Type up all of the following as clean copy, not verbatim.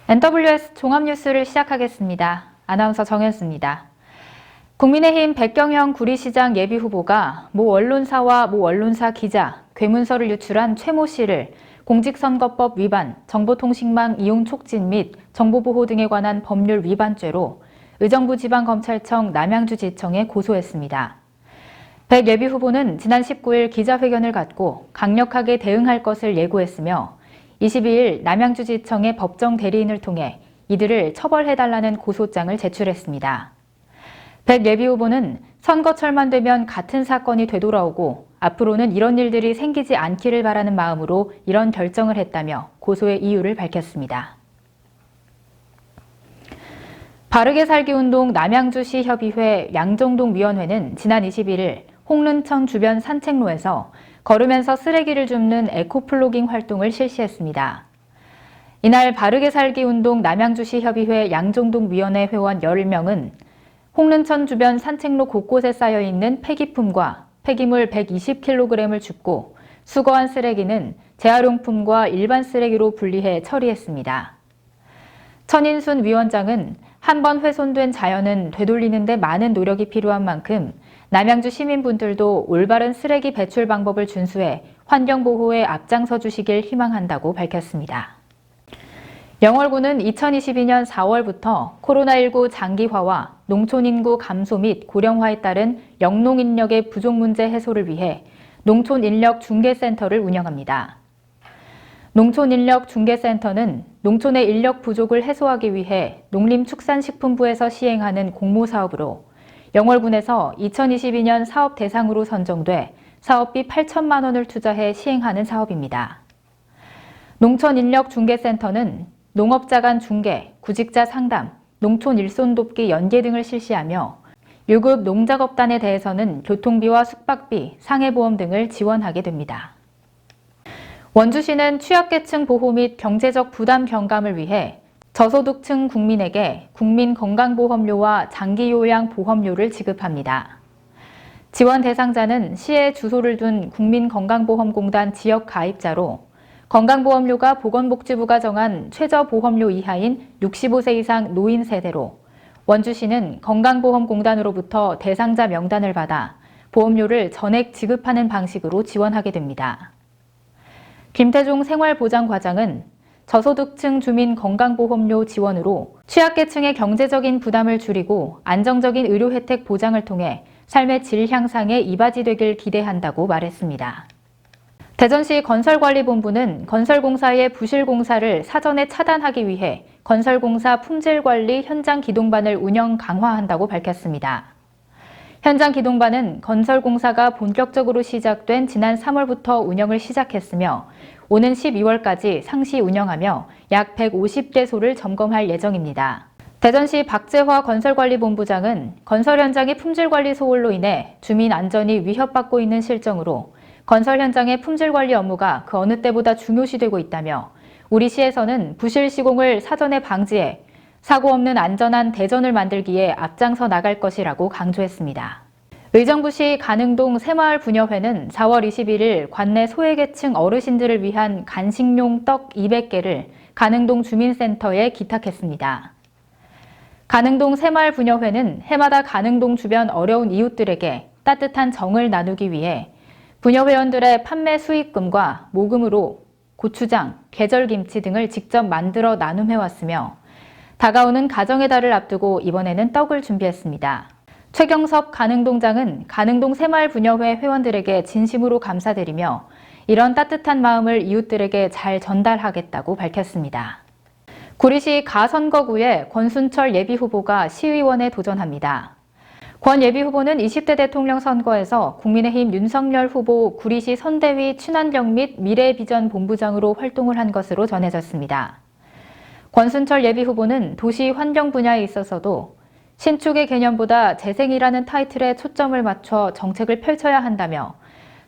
NWS 종합뉴스를 시작하겠습니다. 아나운서 정현수입니다. 국민의힘 백경영 구리시장 예비후보가 모 언론사와 모 언론사 기자, 괴문서를 유출한 최모 씨를 공직선거법 위반, 정보통신망 이용 촉진 및 정보보호 등에 관한 법률 위반죄로 의정부 지방검찰청 남양주지청에 고소했습니다. 백 예비후보는 지난 19일 기자회견을 갖고 강력하게 대응할 것을 예고했으며 22일 남양주지청의 법정 대리인을 통해 이들을 처벌해달라는 고소장을 제출했습니다. 백 예비후보는 선거철만 되면 같은 사건이 되돌아오고 앞으로는 이런 일들이 생기지 않기를 바라는 마음으로 이런 결정을 했다며 고소의 이유를 밝혔습니다. 바르게 살기 운동 남양주시 협의회 양정동 위원회는 지난 21일 홍른천 주변 산책로에서 걸으면서 쓰레기를 줍는 에코플로깅 활동을 실시했습니다. 이날 바르게 살기 운동 남양주시 협의회 양정동 위원회 회원 10명은 홍른천 주변 산책로 곳곳에 쌓여있는 폐기품과 폐기물 120kg을 줍고 수거한 쓰레기는 재활용품과 일반 쓰레기로 분리해 처리했습니다. 천인순 위원장은 한번 훼손된 자연은 되돌리는 데 많은 노력이 필요한 만큼 남양주 시민분들도 올바른 쓰레기 배출 방법을 준수해 환경보호에 앞장서 주시길 희망한다고 밝혔습니다. 영월군은 2022년 4월부터 코로나19 장기화와 농촌인구 감소 및 고령화에 따른 영농인력의 부족 문제 해소를 위해 농촌인력중개센터를 운영합니다. 농촌인력중개센터는 농촌의 인력 부족을 해소하기 위해 농림축산식품부에서 시행하는 공모사업으로 영월군에서 2022년 사업 대상으로 선정돼 사업비 8천만 원을 투자해 시행하는 사업입니다. 농촌인력중개센터는 농업자 간 중개, 구직자 상담, 농촌 일손 돕기 연계 등을 실시하며 유급 농작업단에 대해서는 교통비와 숙박비, 상해보험 등을 지원하게 됩니다. 원주시는 취약계층 보호 및 경제적 부담 경감을 위해 저소득층 국민에게 국민건강보험료와 장기요양보험료를 지급합니다. 지원 대상자는 시에 주소를 둔 국민건강보험공단 지역가입자로 건강보험료가 보건복지부가 정한 최저보험료 이하인 65세 이상 노인 세대로 원주시는 건강보험공단으로부터 대상자 명단을 받아 보험료를 전액 지급하는 방식으로 지원하게 됩니다. 김태종 생활보장과장은 저소득층 주민 건강보험료 지원으로 취약계층의 경제적인 부담을 줄이고 안정적인 의료 혜택 보장을 통해 삶의 질 향상에 이바지되길 기대한다고 말했습니다. 대전시 건설관리본부는 건설공사의 부실공사를 사전에 차단하기 위해 건설공사 품질관리 현장 기동반을 운영 강화한다고 밝혔습니다. 현장 기동반은 건설공사가 본격적으로 시작된 지난 3월부터 운영을 시작했으며 오는 12월까지 상시 운영하며 약 150개소를 점검할 예정입니다. 대전시 박재화 건설관리본부장은 건설 현장의 품질관리 소홀로 인해 주민 안전이 위협받고 있는 실정으로 건설 현장의 품질관리 업무가 그 어느 때보다 중요시되고 있다며 우리 시에서는 부실 시공을 사전에 방지해 사고 없는 안전한 대전을 만들기에 앞장서 나갈 것이라고 강조했습니다. 의정부시 가능동 새마을부녀회는 4월 21일 관내 소외계층 어르신들을 위한 간식용 떡 200개를 가능동 주민센터에 기탁했습니다. 가능동 새마을부녀회는 해마다 가능동 주변 어려운 이웃들에게 따뜻한 정을 나누기 위해 부녀회원들의 판매 수익금과 모금으로 고추장, 계절김치 등을 직접 만들어 나눔해왔으며 다가오는 가정의 달을 앞두고 이번에는 떡을 준비했습니다. 최경섭 가능동장은 가능동 새마을부녀회 회원들에게 진심으로 감사드리며 이런 따뜻한 마음을 이웃들에게 잘 전달하겠다고 밝혔습니다. 구리시 가선거구에 권순철 예비후보가 시의원에 도전합니다. 권 예비후보는 20대 대통령 선거에서 국민의힘 윤석열 후보 구리시 선대위 친환경 및 미래비전 본부장으로 활동을 한 것으로 전해졌습니다. 권순철 예비후보는 도시 환경 분야에 있어서도 신축의 개념보다 재생이라는 타이틀에 초점을 맞춰 정책을 펼쳐야 한다며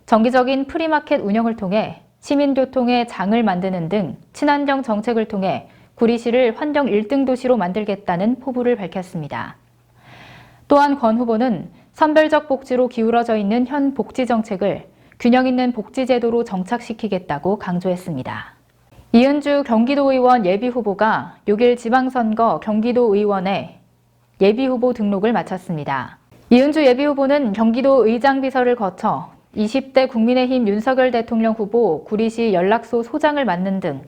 정기적인 프리마켓 운영을 통해 시민교통의 장을 만드는 등 친환경 정책을 통해 구리시를 환경 1등 도시로 만들겠다는 포부를 밝혔습니다. 또한 권 후보는 선별적 복지로 기울어져 있는 현 복지 정책을 균형 있는 복지 제도로 정착시키겠다고 강조했습니다. 이은주 경기도의원 예비후보가 6일 지방선거 경기도의원에 예비후보 등록을 마쳤습니다. 이은주 예비후보는 경기도의장 비서를 거쳐 20대 국민의힘 윤석열 대통령 후보 구리시 연락소 소장을 맡는 등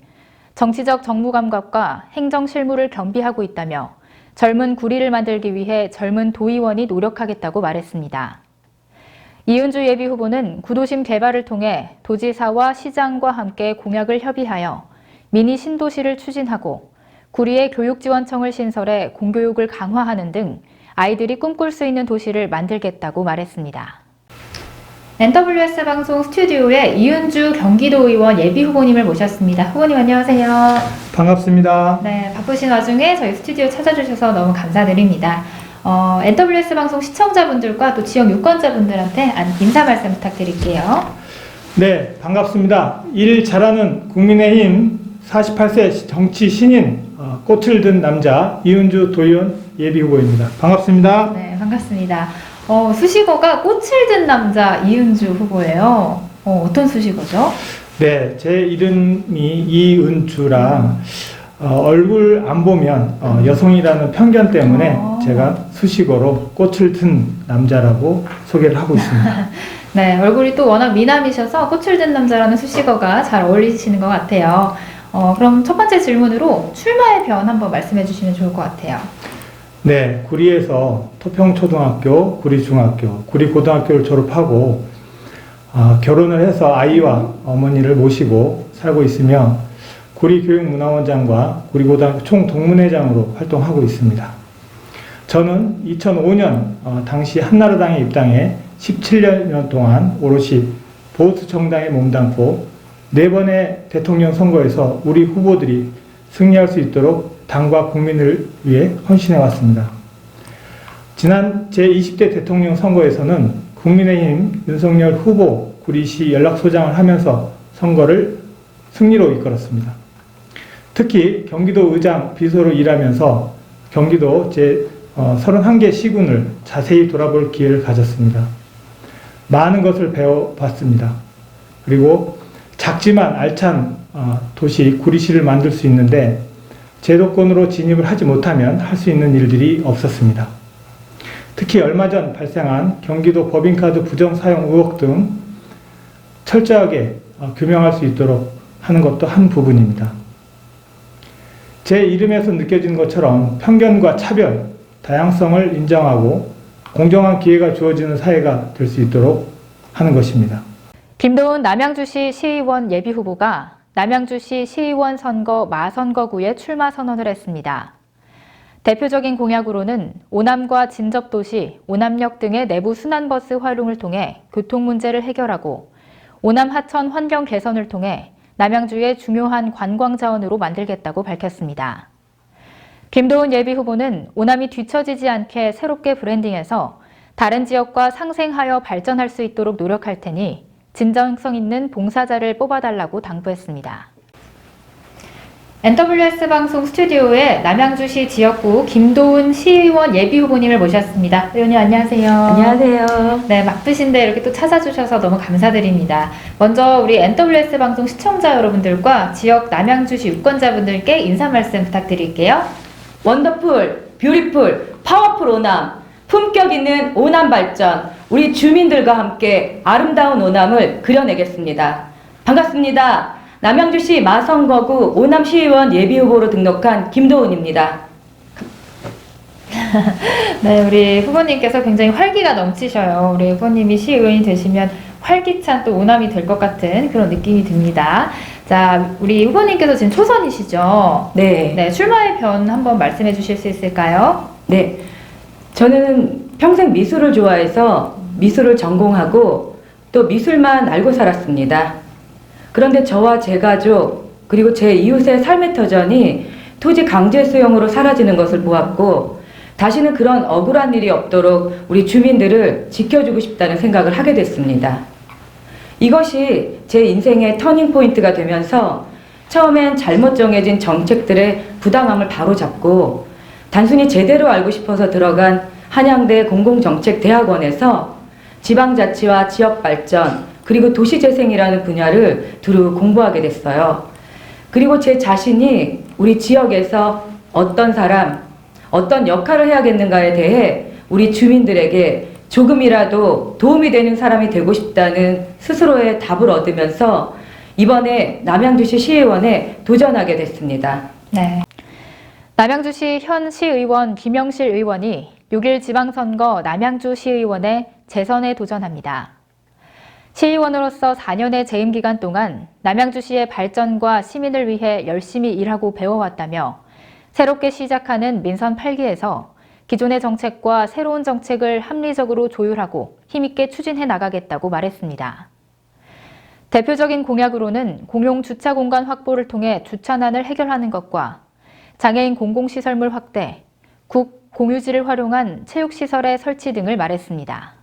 정치적 정무 감각과 행정 실무를 겸비하고 있다며 젊은 구리를 만들기 위해 젊은 도의원이 노력하겠다고 말했습니다. 이은주 예비후보는 구도심 개발을 통해 도지사와 시장과 함께 공약을 협의하여 미니 신도시를 추진하고 구리에 교육지원청을 신설해 공교육을 강화하는 등 아이들이 꿈꿀 수 있는 도시를 만들겠다고 말했습니다. NWS 방송 스튜디오에 이은주 경기도의원 예비후보님을 모셨습니다. 후보님 안녕하세요. 반갑습니다. 네, 바쁘신 와중에 저희 스튜디오 찾아주셔서 너무 감사드립니다. NWS 방송 시청자분들과 또 지역 유권자분들한테 인사 말씀 부탁드릴게요. 네, 반갑습니다. 일 잘하는 국민의힘 48세 정치 신인 꽃을 든 남자 이은주 도의원 예비후보입니다. 반갑습니다. 네, 반갑습니다. 수식어가 꽃을 든 남자 이은주 후보예요. 어떤 수식어죠? 네, 제 이름이 이은주라 얼굴 안 보면 여성이라는 편견 때문에 제가 수식어로 꽃을 든 남자라고 소개를 하고 있습니다. 네, 얼굴이 또 워낙 미남이셔서 꽃을 든 남자라는 수식어가 잘 어울리시는 것 같아요. 그럼 첫 번째 질문으로 출마의 변 한번 말씀해 주시면 좋을 것 같아요. 네, 구리에서 토평초등학교, 구리중학교, 구리고등학교를 졸업하고 결혼을 해서 아이와 어머니를 모시고 살고 있으며 구리교육문화원장과 구리고등학교 총동문회장으로 활동하고 있습니다. 저는 2005년 당시 한나라당에 입당해 17년 동안 오롯이 보수 정당에 몸담고 4번의 대통령 선거에서 우리 후보들이 승리할 수 있도록 당과 국민을 위해 헌신해 왔습니다. 지난 제20대 대통령 선거에서는 국민의힘 윤석열 후보 구리시 연락소장을 하면서 선거를 승리로 이끌었습니다. 특히 경기도 의장 비서로 일하면서 경기도 제31개 시군을 자세히 돌아볼 기회를 가졌습니다. 많은 것을 배워봤습니다. 그리고 작지만 알찬 도시 구리시를 만들 수 있는데 제도권으로 진입을 하지 못하면 할 수 있는 일들이 없었습니다. 특히 얼마 전 발생한 경기도 법인카드 부정사용 의혹 등 철저하게 규명할 수 있도록 하는 것도 한 부분입니다. 제 이름에서 느껴지는 것처럼 편견과 차별, 다양성을 인정하고 공정한 기회가 주어지는 사회가 될 수 있도록 하는 것입니다. 김도훈 남양주시 시의원 예비후보가 남양주시 시의원 선거 마선거구에 출마 선언을 했습니다. 대표적인 공약으로는 오남과 진접도시, 오남역 등의 내부 순환버스 활용을 통해 교통 문제를 해결하고 오남 하천 환경 개선을 통해 남양주의 중요한 관광 자원으로 만들겠다고 밝혔습니다. 김도훈 예비후보는 오남이 뒤처지지 않게 새롭게 브랜딩해서 다른 지역과 상생하여 발전할 수 있도록 노력할 테니 진정성 있는 봉사자를 뽑아달라고 당부했습니다. NWS 방송 스튜디오에 남양주시 지역구 김도훈 시의원 예비후보님을 모셨습니다. 의원님 안녕하세요. 안녕하세요. 네, 바쁘신데 이렇게 또 찾아주셔서 너무 감사드립니다. 먼저 우리 NWS 방송 시청자 여러분들과 지역 남양주시 유권자분들께 인사 말씀 부탁드릴게요. 원더풀, 뷰티풀, 파워풀 오남, 품격 있는 오남 발전, 우리 주민들과 함께 아름다운 오남을 그려내겠습니다. 반갑습니다. 남양주시 마선거구 오남시의원 예비후보로 등록한 김도훈입니다. 네, 우리 후보님께서 굉장히 활기가 넘치셔요. 우리 후보님이 시의원이 되시면 활기찬 또 오남이 될 것 같은 그런 느낌이 듭니다. 자, 우리 후보님께서 지금 초선이시죠? 네. 네, 출마의 변 한번 말씀해 주실 수 있을까요? 네. 저는 평생 미술을 좋아해서 미술을 전공하고 또 미술만 알고 살았습니다. 그런데 저와 제 가족 그리고 제 이웃의 삶의 터전이 토지 강제 수용으로 사라지는 것을 보았고 다시는 그런 억울한 일이 없도록 우리 주민들을 지켜주고 싶다는 생각을 하게 됐습니다. 이것이 제 인생의 터닝 포인트가 되면서 처음엔 잘못 정해진 정책들의 부당함을 바로잡고 단순히 제대로 알고 싶어서 들어간 한양대 공공정책대학원에서 지방자치와 지역발전 그리고 도시재생이라는 분야를 두루 공부하게 됐어요. 그리고 제 자신이 우리 지역에서 어떤 사람, 어떤 역할을 해야겠는가에 대해 우리 주민들에게 조금이라도 도움이 되는 사람이 되고 싶다는 스스로의 답을 얻으면서 이번에 남양주시 시의원에 도전하게 됐습니다. 네. 남양주시 현 시의원 김영실 의원이 6일 지방선거 남양주 시의원에 재선에 도전합니다. 시의원으로서 4년의 재임 기간 동안 남양주시의 발전과 시민을 위해 열심히 일하고 배워왔다며 새롭게 시작하는 민선 8기에서 기존의 정책과 새로운 정책을 합리적으로 조율하고 힘있게 추진해 나가겠다고 말했습니다. 대표적인 공약으로는 공용 주차 공간 확보를 통해 주차난을 해결하는 것과 장애인 공공시설물 확대, 국 공유지를 활용한 체육시설의 설치 등을 말했습니다.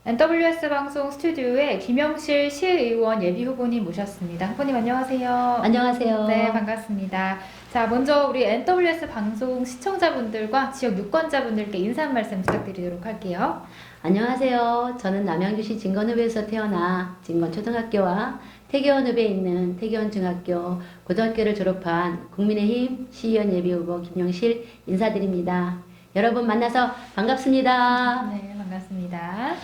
NWS 방송 스튜디오에 김영실 시의원 예비후보님 모셨습니다. 후보님 안녕하세요. 안녕하세요. 네, 반갑습니다. 자, 먼저 우리 NWS 방송 시청자분들과 지역 유권자분들께 인사 한 말씀 부탁드리도록 할게요. 안녕하세요. 저는 남양주시 진건읍에서 태어나 진건초등학교와 태계원읍에 있는 태계원중학교, 고등학교를 졸업한 국민의힘 시의원 예비후보 김영실 인사드립니다. 여러분 만나서 반갑습니다. 네, 반갑습니다.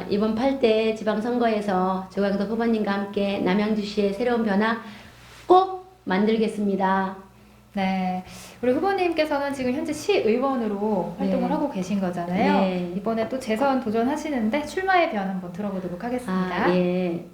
이번 8대 지방선거에서 조광석 후보님과 함께 남양주시의 새로운 변화 꼭 만들겠습니다. 네, 우리 후보님께서는 지금 현재 시의원으로 활동을 네. 하고 계신 거잖아요. 네. 이번에 또 재선 도전하시는데 출마의 변 한번 들어보도록 하겠습니다. 예.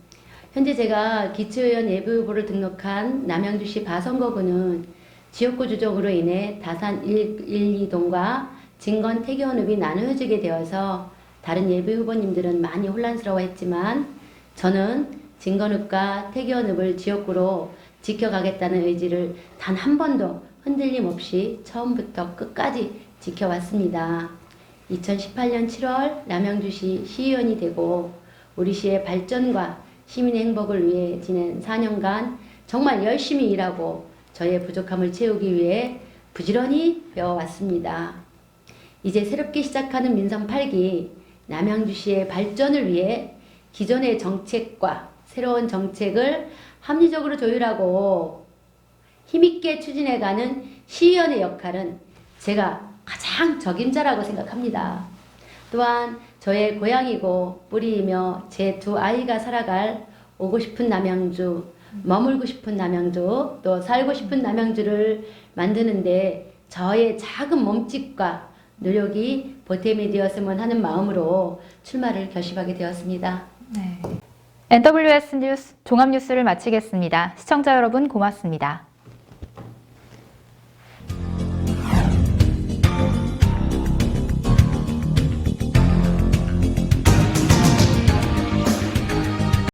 현재 제가 기초의원 예비후보를 등록한 남양주시 바선거구는 지역구 조정으로 인해 다산 1, 2동과 진건 태계원읍이 나누어지게 되어서 다른 예비후보님들은 많이 혼란스러워했지만 저는 진건읍과 태계원읍을 지역구로 지켜가겠다는 의지를 단 한 번도 흔들림 없이 처음부터 끝까지 지켜왔습니다. 2018년 7월 남양주시 시의원이 되고 우리 시의 발전과 시민의 행복을 위해 지낸 4년간 정말 열심히 일하고 저의 부족함을 채우기 위해 부지런히 배워왔습니다. 이제 새롭게 시작하는 민선 8기 남양주시의 발전을 위해 기존의 정책과 새로운 정책을 합리적으로 조율하고 힘있게 추진해가는 시의원의 역할은 제가 가장 적임자라고 생각합니다. 또한 저의 고향이고 뿌리이며 제 두 아이가 살아갈 오고 싶은 남양주, 머물고 싶은 남양주, 또 살고 싶은 남양주를 만드는데 저의 작은 몸짓과 노력이 보탬이 되었으면 하는 마음으로 출마를 결심하게 되었습니다. 네. NWS 뉴스 종합뉴스를 마치겠습니다. 시청자 여러분 고맙습니다.